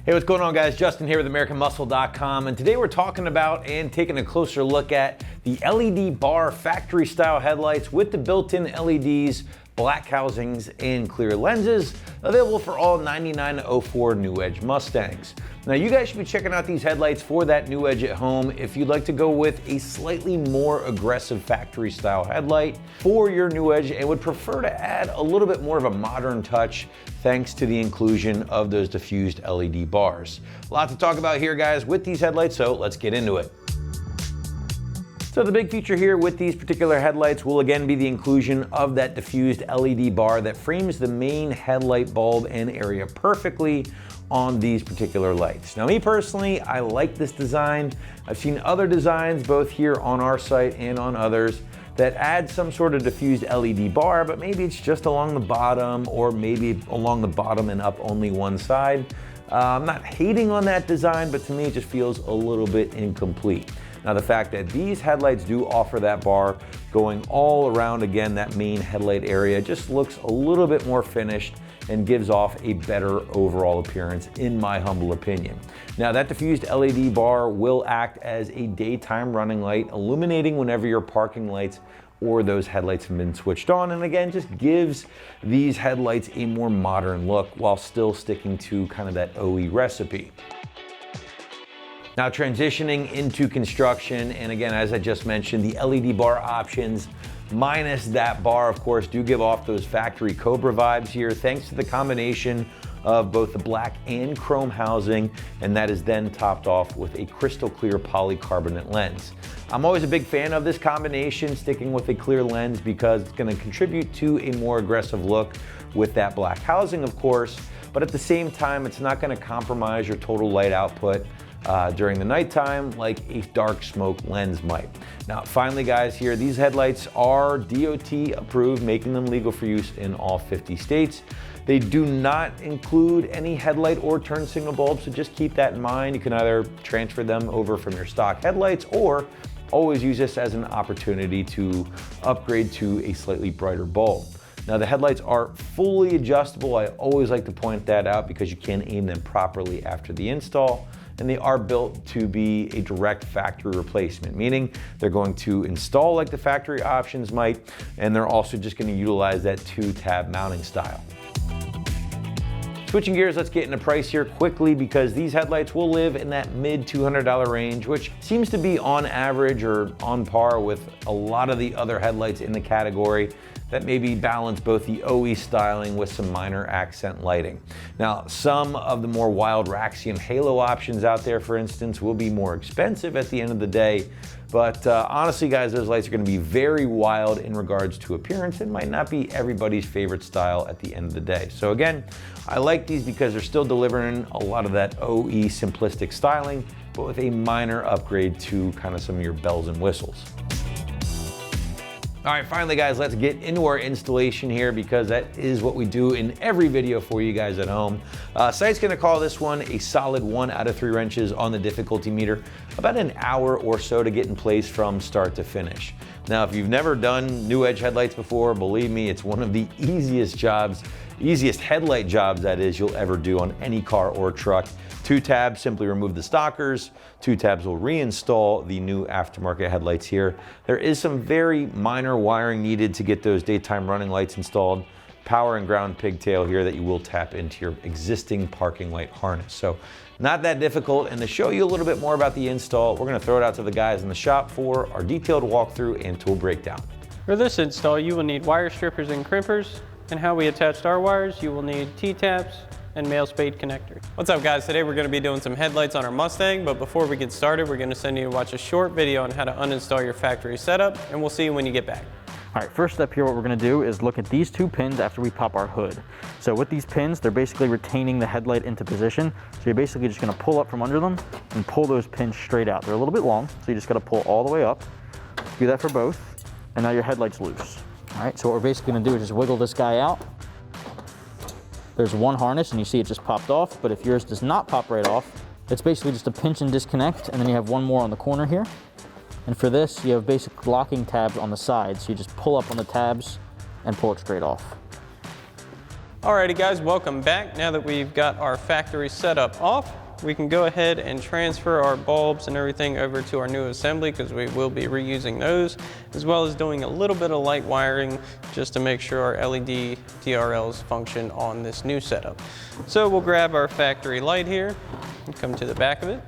Hey, what's going on, guys? Justin here with AmericanMuscle.com, and today we're talking about and taking a closer look at the LED bar factory style headlights with the built-in LEDs, black housings, and clear lenses, available for all 9904 New Edge Mustangs. Now, you guys should be checking out these headlights for that New Edge at home if you'd like to go with a slightly more aggressive factory style headlight for your New Edge and would prefer to add a little bit more of a modern touch thanks to the inclusion of those diffused LED bars. A lot to talk about here, guys, with these headlights, so let's get into it. So the big feature here with these particular headlights will again be the inclusion of that diffused LED bar that frames the main headlight bulb and area perfectly on these particular lights. Now, me personally, I like this design. I've seen other designs both here on our site and on others that add some sort of diffused LED bar, but maybe it's just along the bottom or maybe along the bottom and up only one side. I'm not hating on that design, but to me it just feels a little bit incomplete. Now, the fact that these headlights do offer that bar going all around, again, that main headlight area just looks a little bit more finished and gives off a better overall appearance, in my humble opinion. Now, that diffused LED bar will act as a daytime running light, illuminating whenever your parking lights or those headlights have been switched on, and again, just gives these headlights a more modern look while still sticking to kind of that OE recipe. Now, transitioning into construction, and again, as I just mentioned, the LED bar options minus that bar, of course, do give off those factory Cobra vibes here, thanks to the combination of both the black and chrome housing, and that is then topped off with a crystal clear polycarbonate lens. I'm always a big fan of this combination, sticking with a clear lens, because it's going to contribute to a more aggressive look with that black housing, of course, but at the same time, it's not going to compromise your total light output during the nighttime like a dark smoke lens might. Now, finally, guys, here, these headlights are DOT approved, making them legal for use in all 50 states. They do not include any headlight or turn signal bulbs, so just keep that in mind. You can either transfer them over from your stock headlights or always use this as an opportunity to upgrade to a slightly brighter bulb. Now, the headlights are fully adjustable. I always like to point that out because you can aim them properly after the install. And they are built to be a direct factory replacement, meaning they're going to install like the factory options might, and they're also just going to utilize that 2-tab mounting style. Switching gears, let's get into price here quickly, because these headlights will live in that mid $200 range, which seems to be on average or on par with a lot of the other headlights in the category that maybe balance both the OE styling with some minor accent lighting. Now, some of the more wild Raxium halo options out there, for instance, will be more expensive at the end of the day, but honestly, guys, those lights are gonna be very wild in regards to appearance and might not be everybody's favorite style at the end of the day. So again, I like these because they're still delivering a lot of that OE simplistic styling, but with a minor upgrade to kind of some of your bells and whistles. All right, finally, guys, let's get into our installation here, because that is what we do in every video for you guys at home. Site's gonna call this one a solid 1 out of 3 wrenches on the difficulty meter, about an hour or so to get in place from start to finish. Now, if you've never done New Edge headlights before, believe me, it's one of the easiest headlight jobs that is you'll ever do on any car or truck. 2 tabs simply remove the stockers. 2 tabs will reinstall the new aftermarket headlights here. There is some very minor wiring needed to get those daytime running lights installed. Power and ground pigtail here that you will tap into your existing parking light harness. So not that difficult. And to show you a little bit more about the install, we're gonna throw it out to the guys in the shop for our detailed walkthrough and tool breakdown. For this install, you will need wire strippers and crimpers. And how we attached our wires, you will need T-taps and male spade connector. What's up, guys? Today we're going to be doing some headlights on our Mustang, but before we get started, we're going to send you to watch a short video on how to uninstall your factory setup, and we'll see you when you get back. All right, first step here, what we're gonna do is look at these 2 pins after we pop our hood. So with these pins, they're basically retaining the headlight into position. So you're basically just gonna pull up from under them and pull those pins straight out. They're a little bit long, so you just gotta pull all the way up. Do that for both, and now your headlight's loose. All right, so what we're basically gonna do is just wiggle this guy out. There's one harness, and you see it just popped off, but if yours does not pop right off, it's basically just a pinch and disconnect, and then you have one more on the corner here. And for this, you have basic locking tabs on the side, so you just pull up on the tabs and pull it straight off. Alrighty guys, welcome back. Now that we've got our factory setup off, we can go ahead and transfer our bulbs and everything over to our new assembly because we will be reusing those, as well as doing a little bit of light wiring just to make sure our LED DRLs function on this new setup. So we'll grab our factory light here and come to the back of it.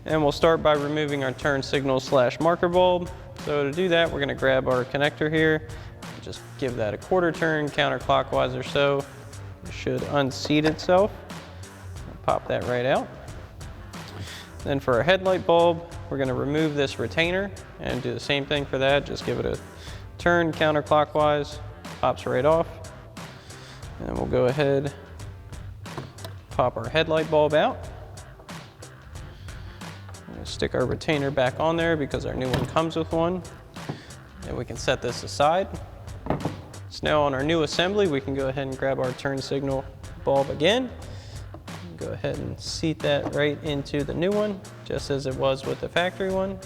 And we'll start by removing our turn signal / marker bulb. So to do that, we're gonna grab our connector here, just give that a 1/4 turn counterclockwise or so. It should unseat itself. Pop that right out. Then for our headlight bulb, we're gonna remove this retainer and do the same thing for that. Just give it a turn counterclockwise, pops right off. And we'll go ahead, pop our headlight bulb out. Stick our retainer back on there because our new one comes with one. And we can set this aside. So now on our new assembly, we can go ahead and grab our turn signal bulb again. Go ahead and seat that right into the new one, just as it was with the factory one.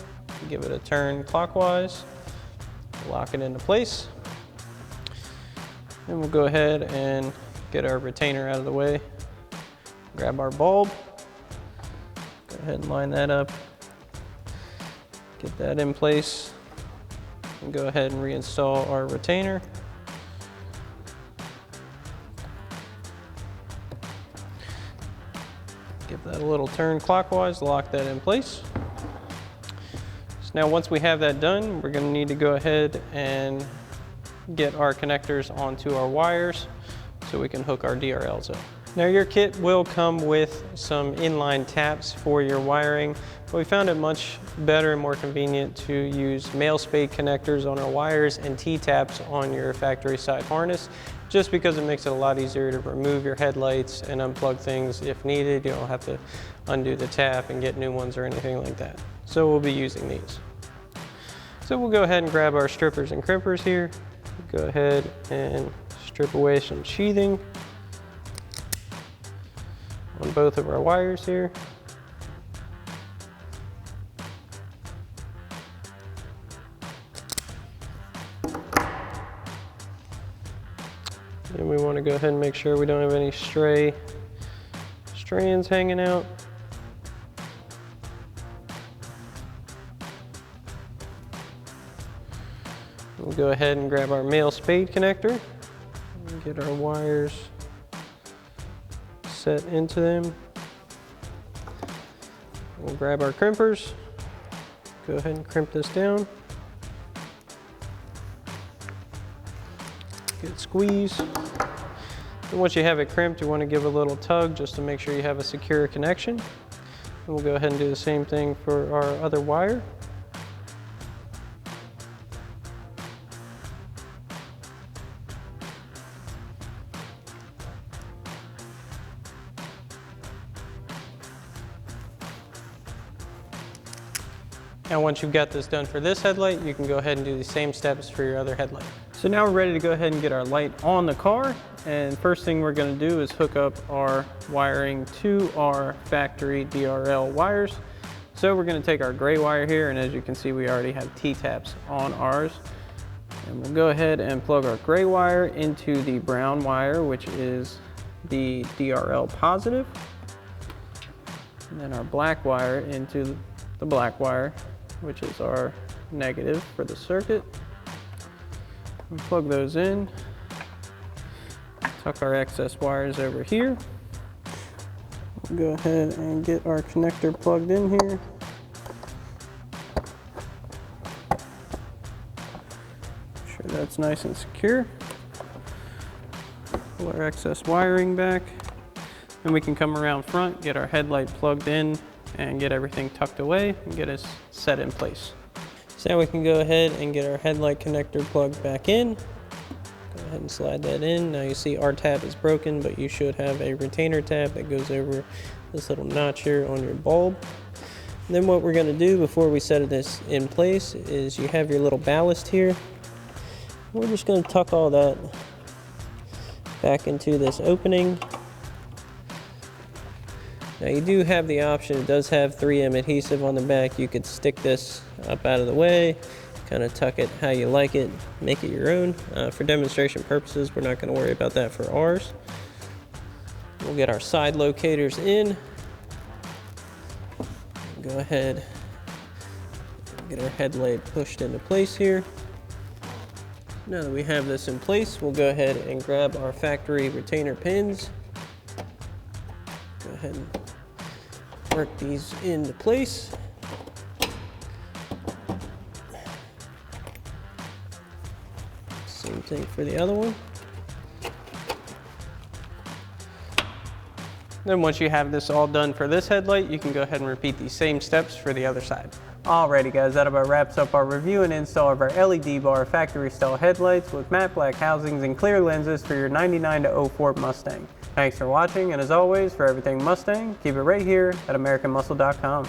Give it a turn clockwise, lock it into place. Then we'll go ahead and get our retainer out of the way. Grab our bulb. Go ahead and line that up. Get that in place. And go ahead and reinstall our retainer. Give that a little turn clockwise, lock that in place. So now once we have that done, we're gonna need to go ahead and get our connectors onto our wires so we can hook our DRLs up. Now your kit will come with some inline taps for your wiring, but we found it much better and more convenient to use male spade connectors on our wires and T-taps on your factory side harness, just because it makes it a lot easier to remove your headlights and unplug things if needed. You don't have to undo the tap and get new ones or anything like that. So we'll be using these. So we'll go ahead and grab our strippers and crimpers here. Go ahead and strip away some sheathing on both of our wires here. And we want to go ahead and make sure we don't have any stray strands hanging out. We'll go ahead and grab our male spade connector and get our wires set into them. We'll grab our crimpers, go ahead and crimp this down. Good squeeze. And once you have it crimped, you want to give it a little tug just to make sure you have a secure connection. And we'll go ahead and do the same thing for our other wire. Now once you've got this done for this headlight, you can go ahead and do the same steps for your other headlight. So now we're ready to go ahead and get our light on the car. And first thing we're gonna do is hook up our wiring to our factory DRL wires. So we're gonna take our gray wire here, and as you can see, we already have T-taps on ours. And we'll go ahead and plug our gray wire into the brown wire, which is the DRL positive. And then our black wire into the black wire, which is our negative for the circuit. And plug those in. Tuck our excess wires over here. We'll go ahead and get our connector plugged in here. Make sure that's nice and secure. Pull our excess wiring back. And we can come around front, get our headlight plugged in, and get everything tucked away and get us set in place. So now we can go ahead and get our headlight connector plugged back in. Go ahead and slide that in. Now you see our tab is broken, but you should have a retainer tab that goes over this little notch here on your bulb. And then what we're gonna do before we set this in place is you have your little ballast here. We're just gonna tuck all that back into this opening. Now you do have the option, it does have 3M adhesive on the back. You could stick this up out of the way, kind of tuck it how you like it, make it your own. For demonstration purposes, we're not going to worry about that for ours. We'll get our side locators in. Go ahead, get our headlight pushed into place here. Now that we have this in place, we'll go ahead and grab our factory retainer pins. Go ahead and work these into place. Same thing for the other one. Then once you have this all done for this headlight, you can go ahead and repeat these same steps for the other side. Alrighty guys, that about wraps up our review and install of our LED bar factory style headlights with matte black housings and clear lenses for your 99 to 04 Mustang. Thanks for watching, and as always, for everything Mustang, keep it right here at AmericanMuscle.com.